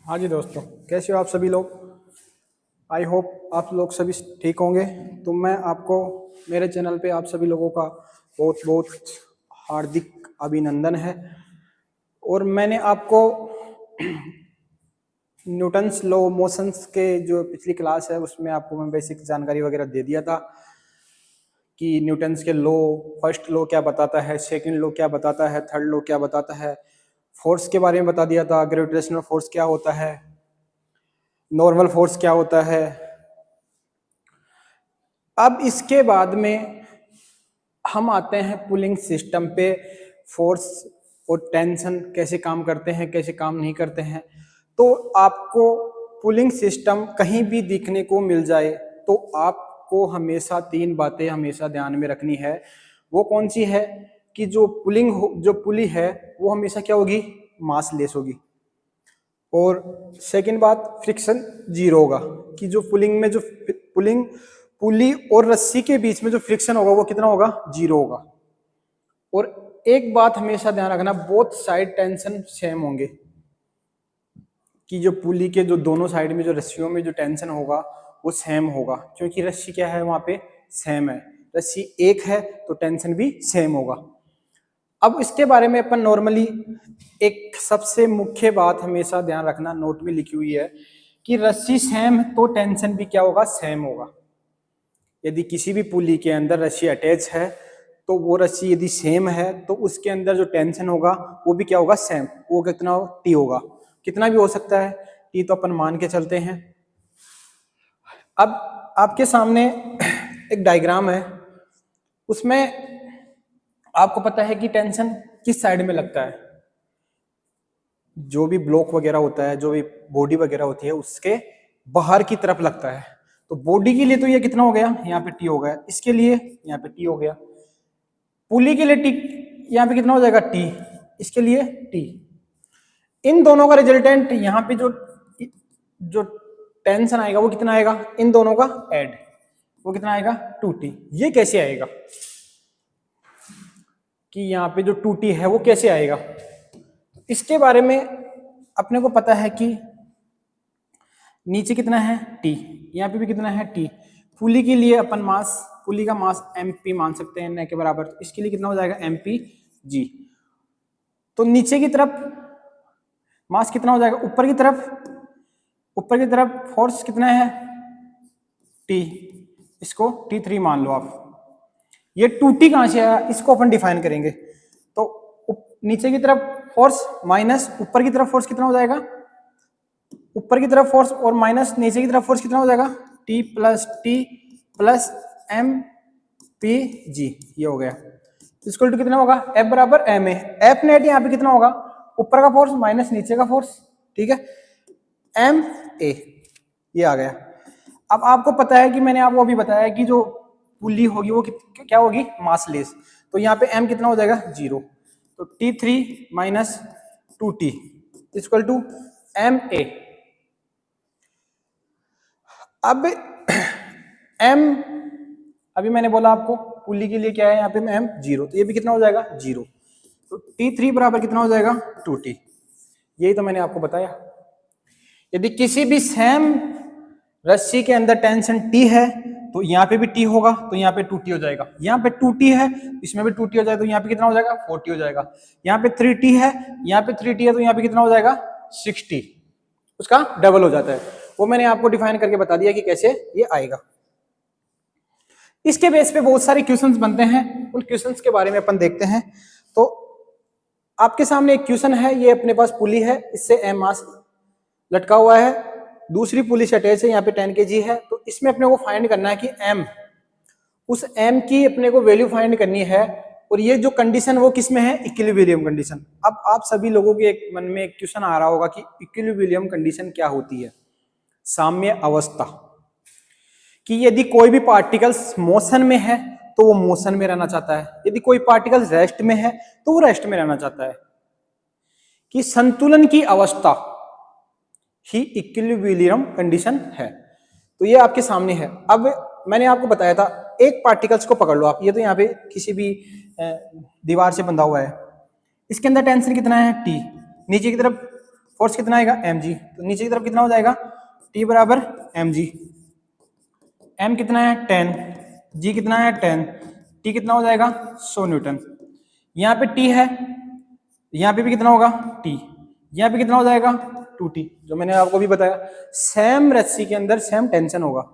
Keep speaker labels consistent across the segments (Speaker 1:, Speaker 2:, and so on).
Speaker 1: हाँ जी दोस्तों, कैसे हो आप सभी लोग। आई होप आप लोग सभी ठीक होंगे। तो मैं आपको मेरे चैनल पे आप सभी लोगों का बहुत बहुत हार्दिक अभिनंदन है। और मैंने आपको न्यूटन्स लॉ मोशंस के जो पिछली क्लास है उसमें आपको मैं बेसिक जानकारी वगैरह दे दिया था कि न्यूटन्स के लॉ, फर्स्ट लॉ क्या बताता है, सेकंड लॉ क्या बताता है, थर्ड लॉ क्या बताता है, फोर्स के बारे में बता दिया था, ग्रेविटेशनल फोर्स क्या होता है, नॉर्मल फोर्स क्या होता है। अब इसके बाद में हम आते हैं पुलिंग सिस्टम पे। फोर्स और टेंशन कैसे काम करते हैं, कैसे काम नहीं करते हैं। तो आपको पुलिंग सिस्टम कहीं भी दिखने को मिल जाए तो आपको हमेशा तीन बातें हमेशा ध्यान में रखनी है। वो कौन सी है कि जो जो पुली है वो हमेशा क्या होगी, मासलेस होगी। और सेकंड बात, फ्रिक्शन जीरो होगा कि जो पुलिंग में जो पुलिंग पुली और रस्सी के बीच में जो फ्रिक्शन होगा वो कितना होगा, जीरो होगा। और एक बात हमेशा ध्यान रखना, बोथ साइड टेंशन सेम होंगे कि जो पुली के जो दोनों साइड में जो रस्सियों में जो टेंशन होगा वो सेम होगा, क्योंकि रस्सी क्या है वहां पे सेम है, रस्सी एक है तो टेंशन भी सेम होगा। अब इसके बारे में अपन नॉर्मली एक सबसे मुख्य बात हमेशा ध्यान रखना, नोट में लिखी हुई है कि रस्सी सेम तो टेंशन भी क्या होगा, सेम होगा। यदि किसी भी पुली के अंदर रस्सी अटैच है तो वो रस्सी यदि सेम है तो उसके अंदर जो टेंशन होगा वो भी क्या होगा, सेम। वो कितना टी होगा, कितना भी हो सकता है, टी तो अपन मान के चलते हैं। अब आपके सामने एक डायग्राम है, उसमें आपको पता है कि टेंशन किस साइड में लगता है। जो भी ब्लॉक वगैरह होता है, जो भी बॉडी वगैरह होती है उसके बाहर की तरफ लगता है। तो बॉडी के लिए तो ये कितना हो गया, यहाँ पे टी हो गया, इसके लिए यहाँ पे टी हो गया, पुली के लिए टी यहाँ पे कितना हो जाएगा, टी, इसके लिए टी। इन दोनों का रिजल्टेंट यहाँ पे जो जो टेंशन आएगा वो कितना आएगा, इन दोनों का ऐड, वो कितना आएगा, 2t। ये कैसे आएगा कि यहाँ पे जो 2t है वो कैसे आएगा, इसके बारे में अपने को पता है कि नीचे कितना है t, यहाँ पे भी कितना है t। पुली के लिए अपन मास, पुली का मास mp मान सकते हैं n के बराबर, तो इसके लिए कितना हो जाएगा mpg। तो नीचे की तरफ मास कितना हो जाएगा, ऊपर की तरफ फोर्स कितना है t, इसको t3 मान लो आप। ये 2t कहां से आया, इसको अपन डिफाइन करेंगे। तो नीचे की तरफ फोर्स माइनस ऊपर की तरफ फोर्स कितना हो जाएगा, ऊपर की तरफ फोर्स और माइनस नीचे की तरफ फोर्स कितना हो जाएगा, t plus M P G, ये हो गया। इक्वल टू कितना होगा, F बराबर एम ए। एफ नेट यहाँ पे कितना होगा, ऊपर का फोर्स माइनस नीचे का फोर्स, ठीक है, एम ए, ये आ गया। अब आपको पता है कि मैंने आपको अभी बताया कि जो पुली होगी वो क्या होगी, मासलेस। तो यहाँ पे m कितना हो जाएगा, 0। तो t3 minus 2t equal to M A. अब m, अभी मैंने बोला आपको पुली के लिए क्या है, यहाँ पे m 0, तो ये भी कितना हो जाएगा, 0। तो t3 बराबर कितना हो जाएगा, 2t। यही तो मैंने आपको बताया। यदि किसी भी सेम रस्सी के अंदर टेंशन t है तो यहाँ पे भी t होगा, तो यहाँ पे 2t हो जाएगा। यहाँ पे 2t है, इसमें भी 2t हो जाएगा, तो यहाँ पे कितना हो जाएगा, 4t हो जाएगा। यहाँ पे 3t है, यहाँ पे 3t है, तो यहाँ पे कितना हो जाएगा, 6t, उसका डबल हो जाता है। वो मैंने आपको डिफाइन करके बता दिया कि कैसे ये आएगा। इसके बेस पे बहुत सारे क्वेश्चंस बनते हैं, उन क्वेश्चंस के बारे में अपन देखते हैं। तो आपके सामने एक क्वेश्चन है, ये अपने पास पुली है, इससे एम मास लटका हुआ है, दूसरी पुली से अटैच है, यहाँ पे 10 kg है। तो इसमें अपने को फाइंड करना है कि m, उस m की अपने को वैल्यू फाइंड करनी है। और ये जो कंडीशन वो किस में है, इक्विलिब्रियम कंडीशन। अब आप सभी लोगों के एक मन में एक क्वेश्चन आ रहा होगा कि इक्विलिब्रियम कंडीशन क्या होती है। साम्य अवस्था, कि यदि कोई भी पार्टिकल्स मोशन में है तो वो मोशन में रहना चाहता है, यदि कोई पार्टिकल रेस्ट में है तो वो रेस्ट में रहना चाहता है, कि संतुलन की अवस्था ही इक्विलिब्रियम कंडीशन है। तो ये आपके सामने है। अब मैंने आपको बताया था, एक पार्टिकल्स को पकड़ लो आप, ये तो यहाँ पे किसी भी दीवार से बंधा हुआ है, इसके अंदर टेंशन कितना है, T, नीचे की तरफ फोर्स कितना आएगा mg, तो नीचे की तरफ कितना हो जाएगा T बराबर mg, m कितना है 10, g कितना है 10, T कितना हो जाएगा 100 न्यूटन। यहाँ पे T है, यहाँ पे भी कितना होगा T, यहाँ पे कितना हो जाएगा 2T, जो मैंने आपको भी बताया सेम रस्सी के अंदर सेम टेंशन होगा।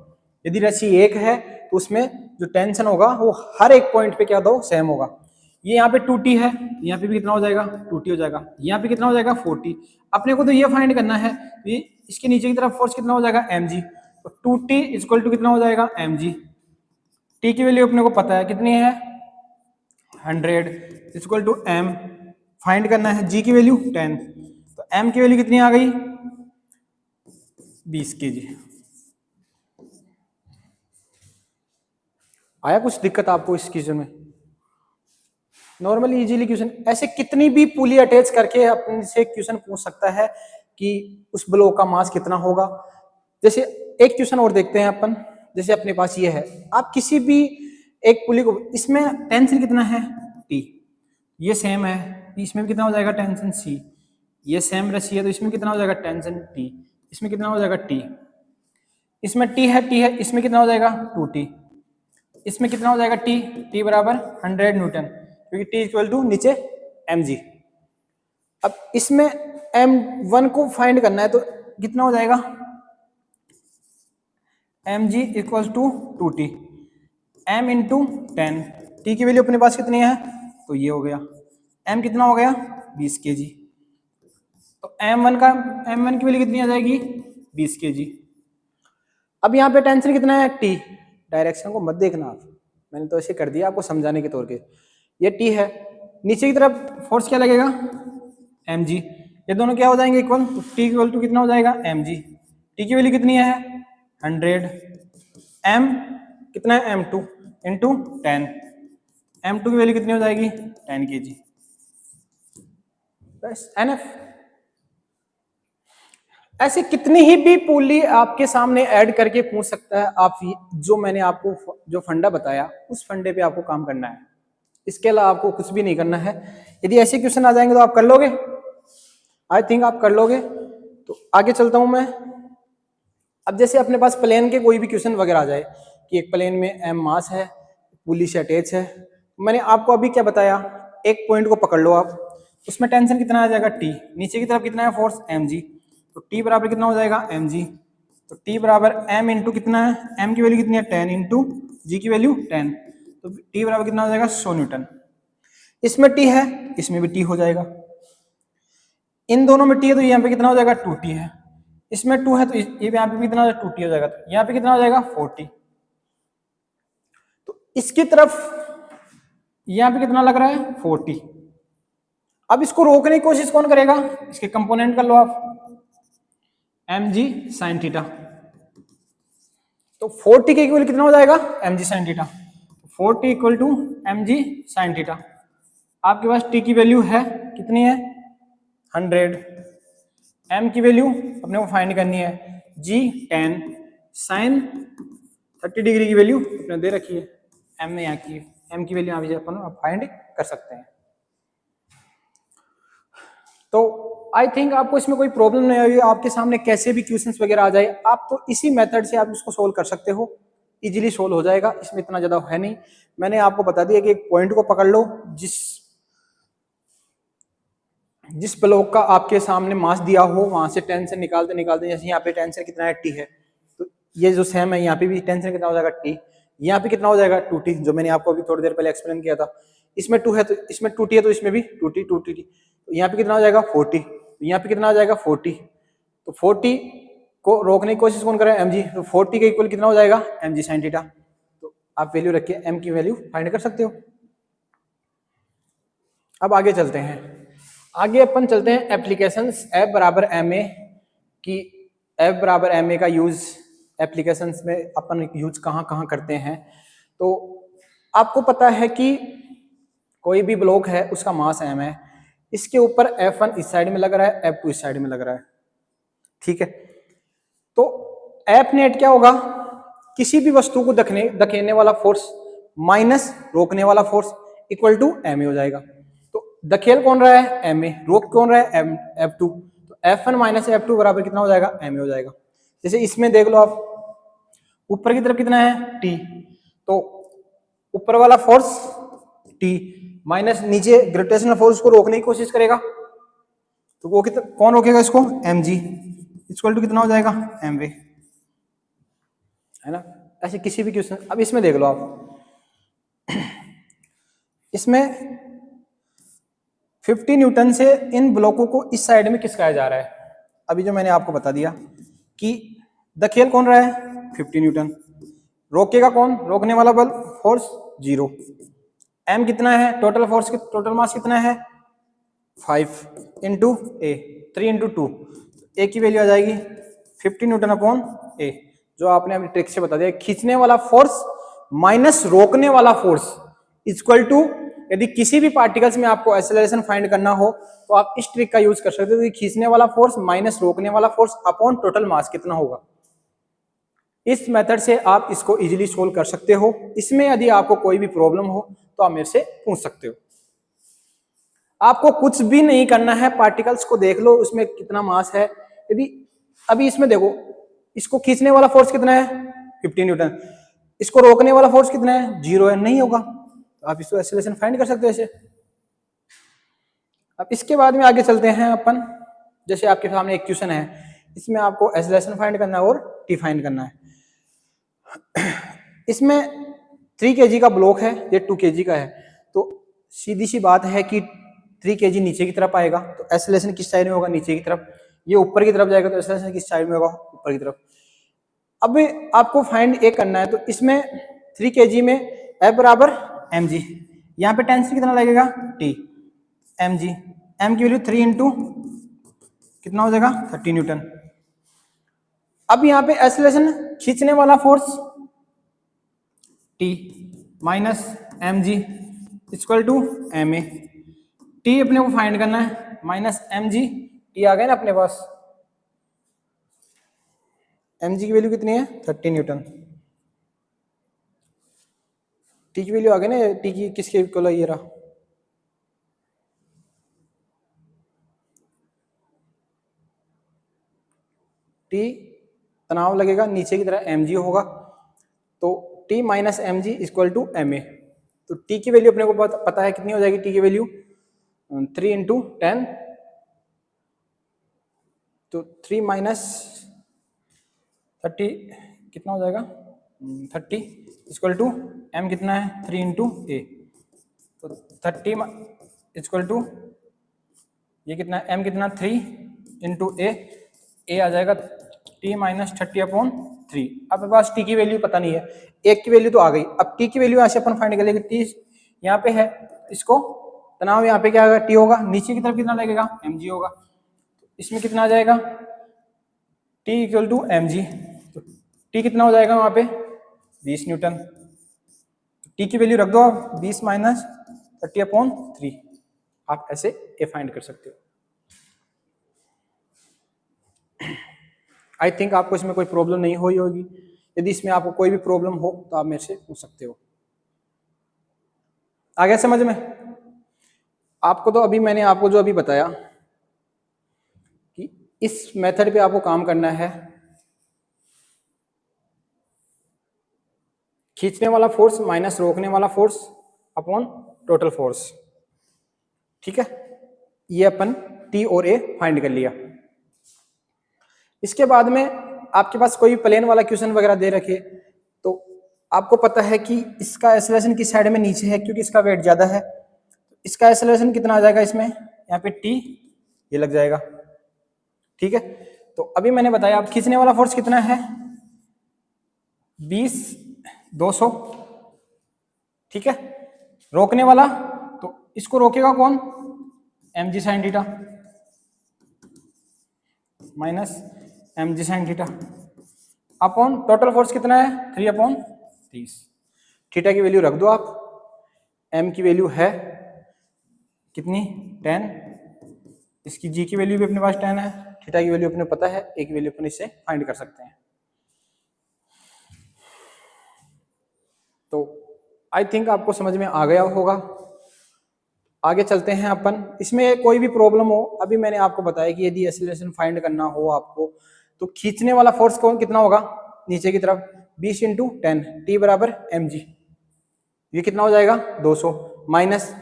Speaker 1: यदि रस्सी एक है तो उसमें जो टेंशन होगा वो हर एक पॉइंट पे क्या दो सेम होगा। ये यहाँ पे 2T है, यहाँ पे भी कितना हो जाएगा 2T हो जाएगा, यहाँ पे कितना हो जाएगा 4T। अपने को तो ये फाइंड करना है, ये इसके नीचे की तरफ फोर्स कितना हो जाएगा mg, तो 2T इक्वल टू कितना हो जाएगा mg। T की वैल्यू अपने को पता है कितनी है 100 इक्वल टू m, फाइंड करना है g की वैल्यू 10, तो m की वैल्यू कितनी आ गई 20 kg। आया कुछ दिक्कत आपको इस क्वेश्चन में? नॉर्मली इजीली क्वेश्चन, ऐसे कितनी भी पुली अटैच करके अपने से क्वेश्चन पूछ सकता है कि उस ब्लॉक का मास कितना होगा। जैसे एक क्वेश्चन और देखते हैं अपन, जैसे अपने पास ये है, आप किसी भी एक पुली को, इसमें टेंशन कितना है T, ये सेम है, इसमें भी कितना हो जाएगा टेंशन C, ये सेम रस्सी है तो इसमें कितना हो जाएगा टेंशन T, इसमें कितना हो जाएगा T, इसमें T है, इसमें कितना हो जाएगा 2T, इसमें कितना हो जाएगा T बराबर 100 न्यूटन, क्योंकि T इक्वल टू नीचे mg। अब इसमें m1 को फाइंड करना है तो कितना हो जाएगा mg equal to 2T, m into 10, T की वैल्यू अपने पास कितनी है तो ये हो गया, m कितना हो गया 20 kg, तो m1 की वैल्यू कितनी आ जाएगी 20 kg। अब यहाँ पे टेंशन कितना है T, डायरेक्शन को मत देखना आप, मैंने तो ऐसे कर दिया आपको समझाने के तौर पे, ये T है, नीचे की तरफ फोर्स क्या लगेगा mg, ये दोनों क्या हो जाएंगे इक्वल, तो T इक्वल टू कितना हो जाएगा mg, T की वैल्यू कितनी है 100, m कितना है m2 इंटू 10, m2 की वैल्यू कितनी हो जाएगी 10 kg, बस NF। ऐसे कितनी ही भी पुली आपके सामने ऐड करके पूछ सकता है, आप जो मैंने आपको जो फंडा बताया उस फंडे पे आपको काम करना है, इसके अलावा आपको कुछ भी नहीं करना है। यदि ऐसे क्वेश्चन आ जाएंगे तो आप कर लोगे, आई थिंक आप कर लोगे। तो आगे चलता हूं मैं। अब जैसे अपने पास प्लेन के कोई भी क्वेश्चन वगैरह आ जाए कि एक प्लेन में m मास है, पुली से अटैच है, मैंने आपको अभी क्या बताया, एक पॉइंट को पकड़ लो आप, उसमें टेंशन कितना आ जाएगा T, नीचे की तरफ कितना है फोर्स mg, तो T बराबर कितना हो जाएगा mg, तो T बराबर m इंटू कितना है, m की वैल्यू कितनी है 10 इंटू g की वैल्यू 10, तो T बराबर कितना हो जाएगा 100 न्यूटन। इसमें T है, इसमें भी T हो जाएगा, इन दोनों में T है तो यहाँ पे कितना हो जाएगा 2T है, इसमें 2 है तो ये यहाँ पे भी कितना 2T हो जाएगा, तो यहाँ पे कितना हो जाएगा 4T। तो इसकी तरफ यहाँ पे कितना लग रहा है 4T। अब इसको रोकने की कोशिश कौन करेगा, इसके कंपोनेंट कर लो आप, mg sin थीटा, तो 4T के इक्वल कितना हो जाएगा mg sin theta, 4T equal to mg sin theta. आपके पास T की वैल्यू है कितनी है 100, m की वैल्यू अपने को फाइंड करनी है g 10, sin 30 डिग्री की वैल्यू अपने दे रखी है, m ने यहाँ की, m की वैल्यू यहाँ अपन फाइंड कर सकते हैं। तो आई थिंक आपको इसमें कोई प्रॉब्लम नहीं आएगी, आपके सामने कैसे भी क्वेश्चंस वगैरह आ जाए आप तो इसी मेथड से आप इसको सोल्व कर सकते हो, इजीली सोल्व हो जाएगा, इसमें इतना ज्यादा है नहीं। मैंने आपको बता दिया कि एक पॉइंट को पकड़ लो, जिस ब्लॉक का आपके सामने मास दिया हो वहां से टेंशन निकालते निकालते, जैसे यहाँ पे टेंशन कितना है T है, तो ये जो सेम है यहाँ पे भी टेंशन कितना हो जाएगा T, यहाँ पे कितना हो जाएगा 2T, जो मैंने आपको अभी थोड़ी देर पहले एक्सप्लेन किया था। इसमें 2 है तो इसमें 2T है तो इसमें भी 2T, तो यहाँ पे कितना हो जाएगा 40, यहाँ पे कितना हो जाएगा 40, तो 40 को रोकने की कोशिश कौन करे mg, तो 40 के इक्वल कितना हो जाएगा mg sin थीटा। तो आप वैल्यू रखिए, m की वैल्यू फाइंड कर सकते हो। अब आगे चलते हैं, आगे अपन चलते हैं एप्लीकेशंस F बराबर ma की, F बराबर ma का यूज एप्लीकेशंस में अपन यूज कहाँ कहाँ करते हैं। तो आपको पता है कि कोई भी ब्लॉक है उसका मास m है, इसके ऊपर F1 इस साइड में लग रहा है, F2 इस साइड में लग रहा है, ठीक है। तो F नेट क्या होगा, किसी भी वस्तु को धकेलने वाला फोर्स माइनस रोकने वाला फोर्स इक्वल टू ma हो जाएगा। तो धकेल कौन रहा है ma, रोक कौन रहा है F2, तो F1 माइनस F2 बराबर कितना हो जाएगा, ma हो जाएगा। जैसे इसमें देख लो आप, ऊपर की तरफ कितना है T, तो ऊपर वाला फोर्स T माइनस नीचे ग्रेविटेशनल फोर्स को रोकने की कोशिश करेगा, तो वो कितना, कौन रोकेगा इसको, mg इक्वल टू कितना हो जाएगा, mv, है ना। ऐसे किसी भी क्वेश्चन, अब इसमें देख लो आप, इसमें 50 न्यूटन से इन ब्लॉकों को इस साइड में खिसकाया जा रहा है। अभी जो मैंने आपको बता दिया कि धकेल कौन रहा है, 50 न्यूटन, रोकेगा कौन, रोकने वाला बल फोर्स 0, m कितना है, टोटल फोर्स, टोटल मास कितना है 5 इंटू ए, 3 इंटू 2, ए की वैल्यू आ जाएगी 50 न्यूटन अपॉन ए, जो आपने अपनी ट्रिक से बता दिया। खींचने वाला फोर्स माइनस रोकने वाला फोर्स इक्वल टू, यदि किसी भी पार्टिकल्स में आपको एक्सेलरेशन फाइंड करना हो तो आप इस ट्रिक का यूज कर सकते हो, खींचने वाला फोर्स माइनस रोकने वाला फोर्स अपॉन टोटल मास कितना होगा। इस मेथड से आप इसको इजीली सोल्व कर सकते हो। इसमें यदि आपको कोई भी प्रॉब्लम हो तो आप मेरे से पूछ सकते हो। आपको कुछ भी नहीं करना है, पार्टिकल्स को देख लो उसमें कितना मास है। यदि अभी इसमें देखो, इसको खींचने वाला फोर्स कितना है 50 न्यूटन, इसको रोकने वाला फोर्स कितना है 0 है, नहीं होगा, तो आप इसको एक्सेलरेशन फाइंड कर सकते हो ऐसे। अब इसके बाद में आगे चलते हैं अपन, जैसे आपके सामने एक क्वेश्चन है, इसमें आपको एक्सेलरेशन फाइंड करना है और टी फाइंड करना है। इसमें 3 kg का ब्लॉक है, ये 2 kg का है, तो सीधी सी बात है कि 3 kg नीचे की तरफ आएगा तो एक्सेलरेशन किस साइड में होगा, नीचे की तरफ। ये ऊपर की तरफ जाएगा तो एक्सेलरेशन किस साइड में होगा, ऊपर की तरफ। अब आपको फाइंड एक करना है, तो इसमें 3 kg में F बराबर mg, यहाँ पे टेंशन कितना लगेगा T, mg, m की वैल्यू 3 इंटू कितना हो जाएगा 30 न्यूटन। अब यहाँ पे एक्सेलरेशन खींचने वाला force T minus mg equal to ma, T अपने को फाइंड करना है, माइनस mg, T आ गया ना अपने पास, mg की वैल्यू कितनी है 30 न्यूटन, T की वैल्यू आ गई ना, T की किसके इक्वल है, ये रहा, T तनाव लगेगा नीचे की तरह mg होगा, तो T minus mg equal to ma, तो T की वैल्यू अपने को पता है कितनी हो जाएगी, T की वैल्यू 3 इंटू 10, तो 3 माइनस 30 कितना हो जाएगा 30 इक्वल टू m कितना है 3 इंटू ए, तो 30 इक्वल टू ये कितना है m कितना 3 इंटू ए आ जाएगा t माइनस 30 अपॉन 3। अब मेरे पास t की वैल्यू पता नहीं है, एक की वैल्यू तो आ गई, अब t की वैल्यू ऐसे अपन फाइंड कर लेंगे, t यहाँ पे है, इसको तनाव यहाँ पे क्या होगा t होगा, नीचे की तरफ कितना लगेगा mg होगा, इसमें कितना आ जाएगा t इक्वल टू mg, तो t कितना हो जाएगा वहां पे 20 न्यूटन, t की वैल्यू रख दो आप 20 माइनस 30 अपॉन 3, आप ऐसे ए फाइंड कर सकते हो। आई थिंक आपको इसमें कोई प्रॉब्लम नहीं हुई होगी, यदि इसमें आपको कोई भी प्रॉब्लम हो तो आप मेरे से पूछ सकते हो। आ गया समझ में आपको? तो अभी मैंने आपको जो अभी बताया कि इस मेथड पे आपको काम करना है, खींचने वाला फोर्स माइनस रोकने वाला फोर्स अपॉन टोटल फोर्स, ठीक है, ये अपन टी और ए फाइंड कर लिया। इसके बाद में आपके पास कोई प्लेन वाला क्वेश्चन वगैरह दे रखे तो आपको पता है कि इसका एक्सेलरेशन किस साइड में नीचे है, क्योंकि इसका वेट ज्यादा है, इसका एक्सेलरेशन कितना आ जाएगा इसमें, यहाँ पे टी ये लग जाएगा, ठीक है। तो अभी मैंने बताया अब खींचने वाला फोर्स कितना है 20/200, ठीक है। रोकने वाला तो इसको रोकेगा कौन, mg sin theta minus mg sin theta upon total force कितना है 3/30, थीटा की वैल्यू रख दो आप, m की वैल्यू है कितनी 10, इसकी g की वैल्यू भी अपने पास 10 है, थीटा की वैल्यू अपने पता है, एक वैल्यू अपन इससे फाइंड कर सकते हैं। तो आई थिंक आपको समझ में आ गया होगा। आगे चलते हैं अपन। इसमें कोई भी प्रॉब्लम हो, अभी मैंने आपको बताया कि यदि एक्सीलरेशन फाइंड करना हो आपको, तो खींचने वाला फोर्स कौन कितना होगा नीचे की तरफ, 20 इंटू 10, टी बराबर mg, ये कितना हो जाएगा 200, माइनस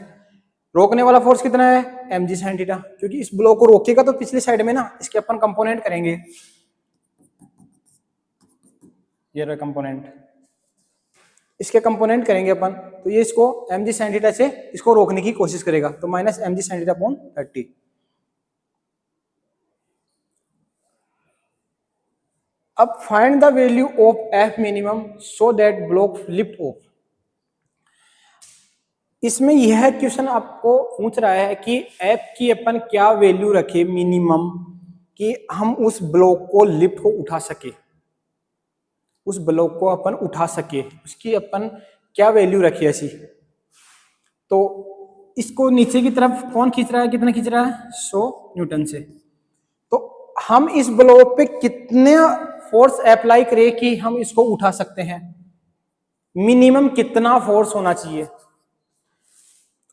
Speaker 1: रोकने वाला फोर्स कितना है mg sin थीटा, क्योंकि इस ब्लॉक को रोकेगा तो पिछली साइड में ना इसके अपन कंपोनेंट करेंगे, ये रहा कंपोनेंट, इसके कंपोनेंट करेंगे अपन, तो ये इसको mg sin थीटा से इसको रोकने की कोशिश करेगा, तो minus mg sin theta upon 30। अब find the value of F minimum so that block flip of. इसमें यह क्वेश्चन आपको पूछ रहा है कि एफ की अपन क्या वैल्यू रखे मिनिमम कि हम उस ब्लॉक को लिफ्ट को उठा सके, उस ब्लॉक को अपन उठा सके, उसकी अपन क्या वैल्यू रखी ऐसी। तो इसको नीचे की तरफ कौन खींच रहा है, कितना खींच रहा है 100 न्यूटन से, तो हम इस ब्लॉक पे कितने फोर्स अप्लाई करें कि हम इसको उठा सकते हैं, मिनिमम कितना फोर्स होना चाहिए।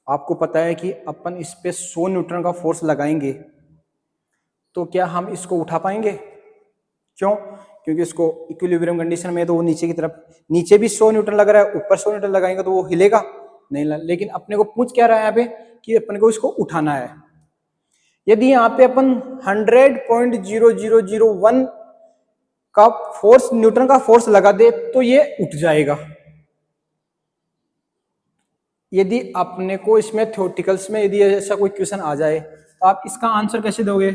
Speaker 1: आपको पता है कि अपन इस पे 100 न्यूटन का फोर्स लगाएंगे तो क्या हम इसको उठा पाएंगे, क्यों, क्योंकि इसको इक्विलिब्रियम कंडीशन में तो वो नीचे की तरफ, नीचे भी 100 न्यूटन लग रहा है, ऊपर 100 न्यूटन लगाएंगे तो वो हिलेगा नहीं, लेकिन अपने को पूछ क्या रहा है यहाँ पे कि अपन को इसको उठाना है। यदि यहाँ पे अपन 100.0001 का फोर्स, न्यूटन का फोर्स लगा दे तो ये उठ जाएगा। यदि अपने को इसमें थ्योरेटिकल्स में यदि ऐसा कोई क्वेश्चन आ जाए तो आप इसका आंसर कैसे दोगे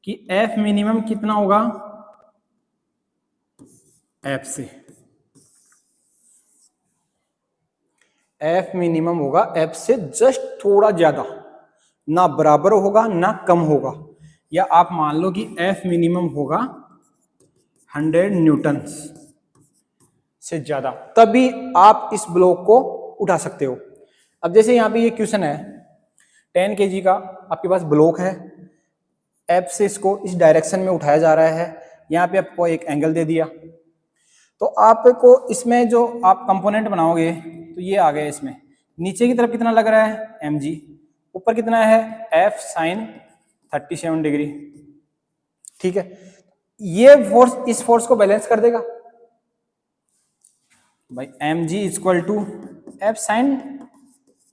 Speaker 1: कि एफ मिनिमम कितना होगा एफ से, एफ मिनिमम होगा एफ से जस्ट थोड़ा ज्यादा, ना बराबर होगा ना कम होगा, या आप मान लो कि एफ मिनिमम होगा 100 न्यूटन से ज्यादा, तभी आप इस ब्लॉक को उठा सकते हो। अब जैसे यहाँ पे ये क्वेश्चन है 10 kg का आपके पास ब्लॉक है, एफ से इसको इस डायरेक्शन में उठाया जा रहा है, यहाँ पे आपको एक एंगल दे दिया, तो आपको इसमें जो आप कंपोनेंट बनाओगे तो ये आ गया, इसमें नीचे की तरफ कितना लग रहा है mg, ऊपर कितना है f sin 37 डिग्री, ठीक है, ये फोर्स इस फोर्स को बैलेंस कर देगा भाई, mg equal to f sin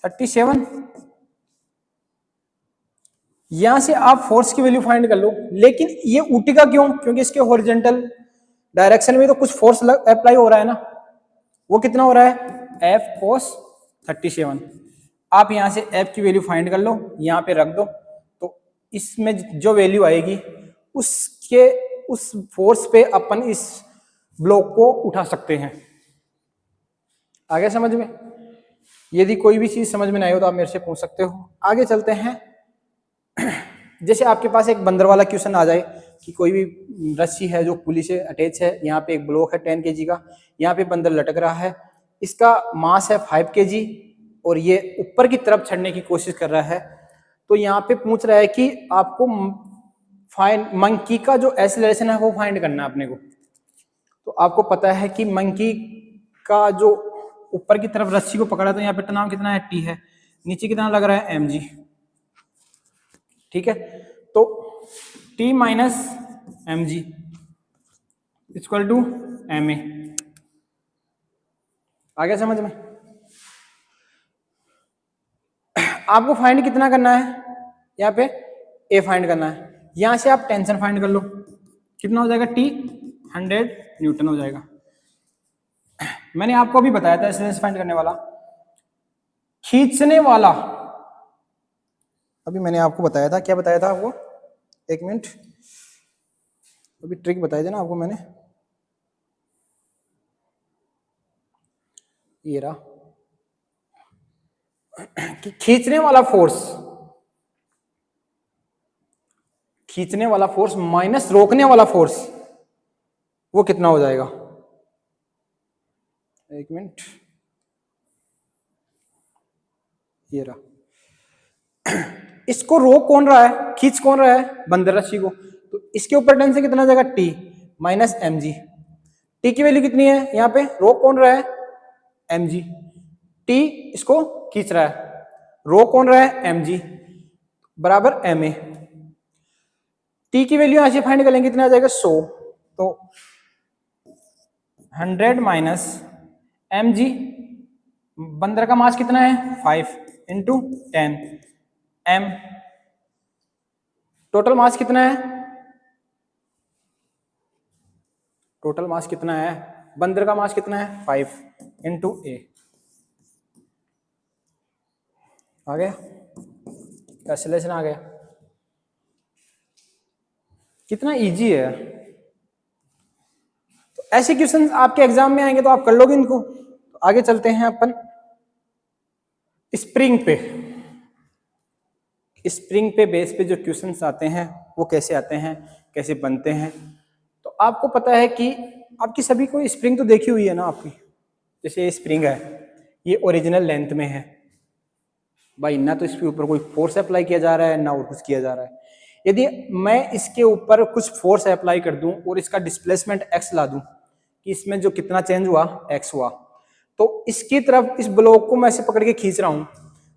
Speaker 1: 37। यहां से आप फोर्स की वैल्यू फाइंड कर लो, लेकिन ये उठेगा क्यों, क्योंकि इसके हॉरिजॉन्टल डायरेक्शन में तो कुछ फोर्स अप्लाई हो रहा है ना, वो कितना हो रहा है f cos 37। आप यहां से f की वैल्यू फाइंड कर लो, यहां पे रख दो, तो इसमें जो वैल्यू आएगी उसके उस फोर्स पे अपन इस ब्लॉक को उठा सकते हैं। आगे समझ में, यदि कोई भी चीज समझ में नहीं हो तो आप मेरे से पूछ सकते हो। आगे चलते हैं। जैसे आपके पास एक बंदर वाला क्वेश्चन आ जाए कि कोई भी रस्सी है जो पुली से अटैच है, यहाँ पे एक ब्लॉक है 10 kg का, यहाँ पे बंदर लटक रहा है, इसका मास है 5 kg और ये ऊपर की तरफ चढ़ने की कोशिश कर रहा है, तो यहाँ पे पूछ रहा है कि आपको मंकी का जो एक्सीलरेशन है वो फाइंड करना है अपने को। तो आपको पता है कि मंकी का जो ऊपर की तरफ रस्सी को पकड़ा तो यहाँ पे तनाव कितना है टी है, नीचे कितना लग रहा है mg, ठीक है, तो T minus mg equal to ma। आ गया समझ में। आपको फाइंड कितना करना है, यहाँ पे a फाइंड करना है, यहां से आप टेंशन फाइंड कर लो, कितना हो जाएगा T 100 न्यूटन हो जाएगा। मैंने आपको अभी बताया था एक्सीलरेशन फाइंड करने वाला, खींचने वाला अभी मैंने आपको बताया था, क्या बताया था आपको, एक मिनट, अभी ट्रिक बताई थी ना आपको मैंने, ये रहा कि खींचने वाला फोर्स माइनस रोकने वाला फोर्स, वो कितना हो जाएगा, एक मिनट, ये रहा, इसको रोक कौन रहा है, खींच कौन रहा है, बंदर रस्सी को, तो इसके ऊपर टेंशन कितना जाएगा T माइनस mg, T की वैल्यू कितनी है, यहाँ पे रोक कौन रहा है mg, T इसको खींच रहा है, रो कौन रहा है, mg बराबर ma। टी की वैल्यू यहां से फाइंड कर लेंगे, कितना आ जाएगा 100, तो 100 माइनस mg, बंदर का मास कितना है 5 इंटू 10 m, टोटल मास कितना है, टोटल मास कितना है, बंदर का मास कितना है 5 इंटू ए। आ गया, कैलकुलेशन आ गया, कितना इजी है। तो ऐसे क्वेश्चन आपके एग्जाम में आएंगे तो आप कर लोगे इनको। तो आगे चलते हैं अपन स्प्रिंग पे। स्प्रिंग पे बेस पे जो क्वेश्चंस आते हैं वो कैसे आते हैं, कैसे बनते हैं। तो आपको पता है कि आपकी सभी को स्प्रिंग तो देखी हुई है ना आपकी। जैसे ये स्प्रिंग है, ये ओरिजिनल लेंथ में है भाई, ना तो इसके ऊपर कोई फोर्स अप्लाई किया जा रहा है ना और कुछ किया जा रहा है। यदि मैं इसके ऊपर कुछ फोर्स अप्लाई कर दूं और इसका डिस्प्लेसमेंट x ला दूं कि इसमें जो कितना चेंज हुआ x हुआ, तो इसकी तरफ इस ब्लॉक को मैं ऐसे पकड़ के खींच रहा हूं,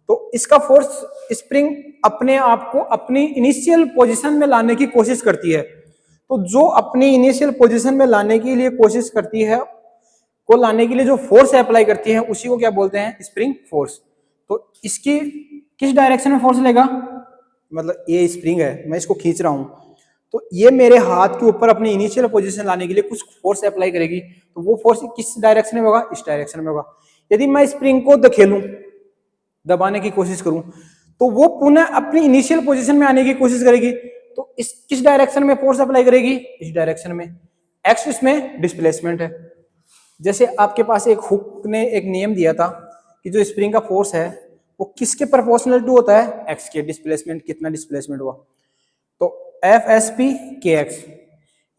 Speaker 1: तो इसका फोर्स स्प्रिंग अपने आप को अपनी इनिशियल पोजीशन में लाने की कोशिश करती है। तो जो अपनी इनिशियल पोजीशन में लाने के लिए कोशिश करती है, को लाने के लिए जो फोर्स अप्लाई करती है उसी को क्या बोलते हैं, स्प्रिंग फोर्स। तो इसकी किस डायरेक्शन में फोर्स लेगा, मतलब ये स्प्रिंग है, मैं इसको खींच रहा हूं, तो ये मेरे हाथ के ऊपर अपनी इनिशियल पोजीशन लाने के लिए कुछ फोर्स अप्लाई करेगी। तो वो फोर्स किस डायरेक्शन में होगा, इस डायरेक्शन में होगा। यदि मैं स्प्रिंग को धकेलूं, दबाने की कोशिश करूं, तो वो पुनः अपनी इनिशियल पोजीशन में आने की कोशिश करेगी। तो इस किस डायरेक्शन में फोर्स अप्लाई करेगी, इस डायरेक्शन में। एक्स इसमें डिस्प्लेसमेंट है। जैसे आपके पास एक हुक ने एक नियम दिया था कि जो स्प्रिंग का फोर्स है वो किसके प्रोपोर्शनल टू होता है, एक्स के। डिस्प्लेसमेंट कितना डिस्प्लेसमेंट हुआ, तो एफ एस पी के एक्स,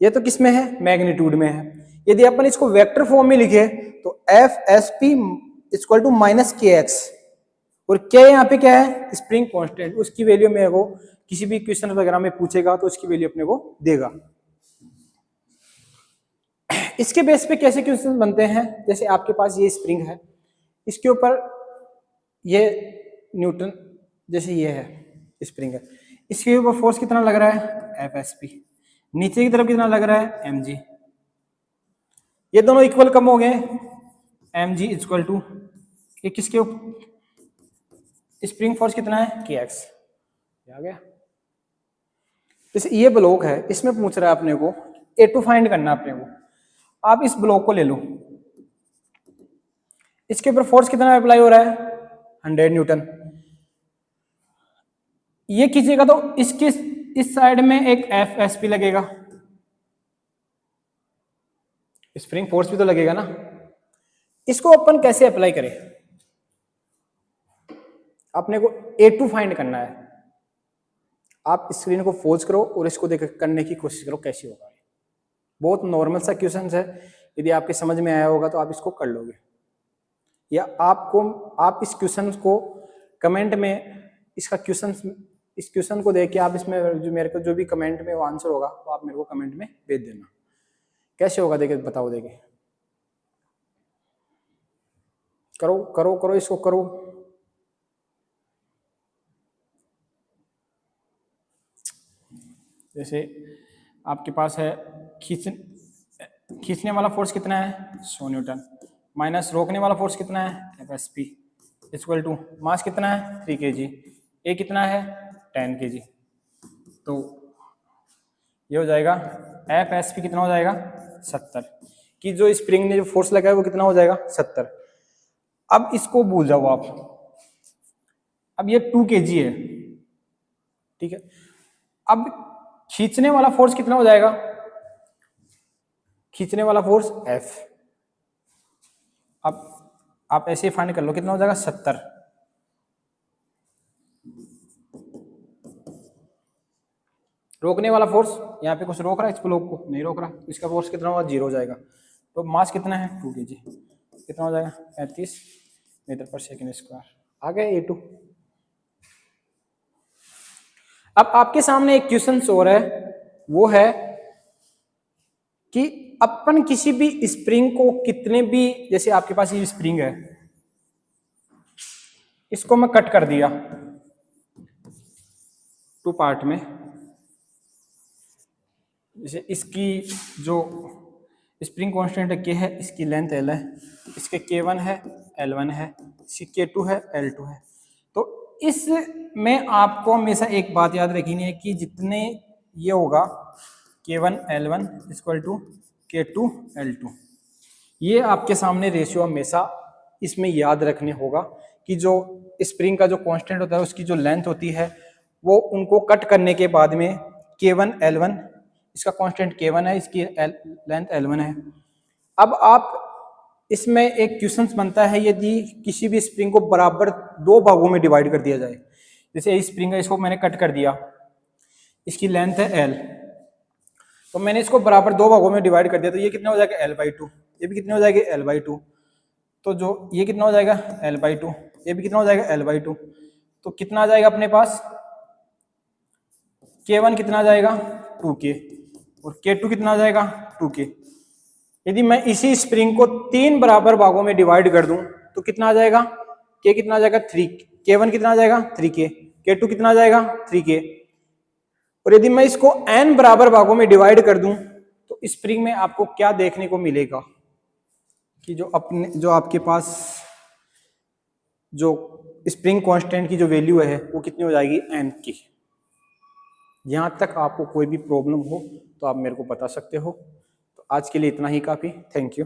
Speaker 1: ये तो किस में है, मैग्नीट्यूड में है। यदि अपन इसको वेक्टर फॉर्म में लिखे तो F S P equal to minus K X, और क्या यहाँ पे क्या है, स्प्रिंग कांस्टेंट। उसकी वैल्यू मेरे को किसी भी क्वेश्चन वगैरह में पूछेगा तो उसकी वैल्यू अपने को देगा। इसके बेस पे कैसे क्वेश्चन बनते हैं, जैसे आपके पास ये स्प्रिंग है, इसके ऊपर ये न्यूटन, जैसे ये है स्प्रिंग है, इसके ऊपर फोर्स कितना लग रहा है, एफ एस पी। नीचे की तरफ कितना लग रहा है, एम जी। ये दोनों इक्वल कम हो गए, एम जी इक्वल टू ये किसके ऊपर, स्प्रिंग फोर्स कितना है, के एक्स। आ गया। जैसे ये ब्लॉक है, इसमें पूछ रहा है अपने को ए टू फाइंड करना अपने को। आप इस ब्लॉक को ले लो, इसके ऊपर फोर्स कितना अप्लाई हो रहा है, 100 न्यूटन। ये खींचेगा तो इसके इस साइड में एक एफ एस पी लगेगा, स्प्रिंग फोर्स भी तो लगेगा ना। इसको अपन कैसे अप्लाई करें, अपने को ए टू फाइंड करना है। आप स्क्रीन को पॉज करो और इसको देख करने की कोशिश करो कैसे होगा। बहुत नॉर्मल सा क्वेश्चन है, यदि आपके समझ में आया होगा तो आप इसको कर लोगे। या आपको आप इस क्वेश्चन को कमेंट में, इसका क्वेश्चन, इस क्वेश्चन को देख के आप इसमें जो मेरे को जो भी कमेंट में वो आंसर होगा तो आप मेरे को कमेंट में भेज देना। कैसे होगा देखे, बताओ देखे, करो करो करो, इसको करो। जैसे आपके पास है खींचने वाला फोर्स कितना है, 100 न्यूटन, माइनस रोकने वाला फोर्स कितना है, F S P equal to mass कितना है 3 kg, ए कितना है 10 kg। तो ये हो जाएगा एफ एस पी कितना हो जाएगा 70, कि जो स्प्रिंग ने जो फोर्स लगाया वो कितना हो जाएगा 70। अब इसको भूल जाओ आप, अब ये 2 kg है, ठीक है। अब खींचने वाला फोर्स कितना हो जाएगा, खींचने वाला फोर्स F। अब आप ऐसे ही फाइंड कर लो कितना हो जाएगा 70। रोकने वाला फोर्स, यहाँ पे कुछ रोक रहा है, इस ब्लॉक को नहीं रोक रहा, इसका फोर्स कितना होगा 0 हो जाएगा। तो मास कितना है 2 kg, कितना हो जाएगा 35 मीटर पर सेकेंड स्क्वायर। आ गया A2। अब आपके सामने एक क्वेश्चन और है, वो है कि अपन किसी भी स्प्रिंग को कितने भी, जैसे आपके पास ये स्प्रिंग है, इसको मैं कट कर दिया टू पार्ट में। जैसे इसकी जो स्प्रिंग कांस्टेंट के है, इसकी लेंथ एल है, इसके K1 है, L1 है, इसकी K2 है, L2 है। तो इसमें आपको हमेशा एक बात याद रखनी है कि जितने ये होगा K1 L1 equal to K2 L2, ये आपके सामने रेशियो हमेशा इसमें याद रखने होगा कि जो स्प्रिंग का जो कांस्टेंट होता है उसकी जो लेंथ होती है वो उनको कट करने के बाद में K1 L1, इसका कांस्टेंट K1 है, इसकी लेंथ L1 है। अब आप इसमें एक क्वेश्चन बनता है, यदि किसी भी स्प्रिंग को बराबर दो भागों में डिवाइड कर दिया जाए, जैसे इस स्प्रिंग है, इसको मैंने कट कर दिया, इसकी लेंथ है L, तो मैंने इसको बराबर दो भागों में डिवाइड कर दिया, तो ये कितना हो जाएगा L/2, ये भी कितना हो जाएगा L/2, तो जो ये कितना हो जाएगा L/2, ये भी कितना हो जाएगा L/2, तो कितना आ जाएगा अपने पास K1 कितना आ जाएगा 2K और K2 कितना आ जाएगा 2K। यदि मैं इसी स्प्रिंग को तीन बराबर भागों में डिवाइड कर दूं तो कितना आ जाएगा, K कितना आ जाएगा 3, K1 कितना आ जाएगा 3K, K2 कितना आ जाएगा 3K। और यदि मैं इसको n बराबर भागों में डिवाइड कर दूं तो स्प्रिंग में आपको क्या देखने को मिलेगा कि जो आपके पास जो स्प्रिंग कांस्टेंट की जो वैल्यू है वो कितनी हो जाएगी n की। यहां तक आपको कोई भी प्रॉब्लम हो तो आप मेरे को बता सकते हो। तो आज के लिए इतना ही काफी। Thank you.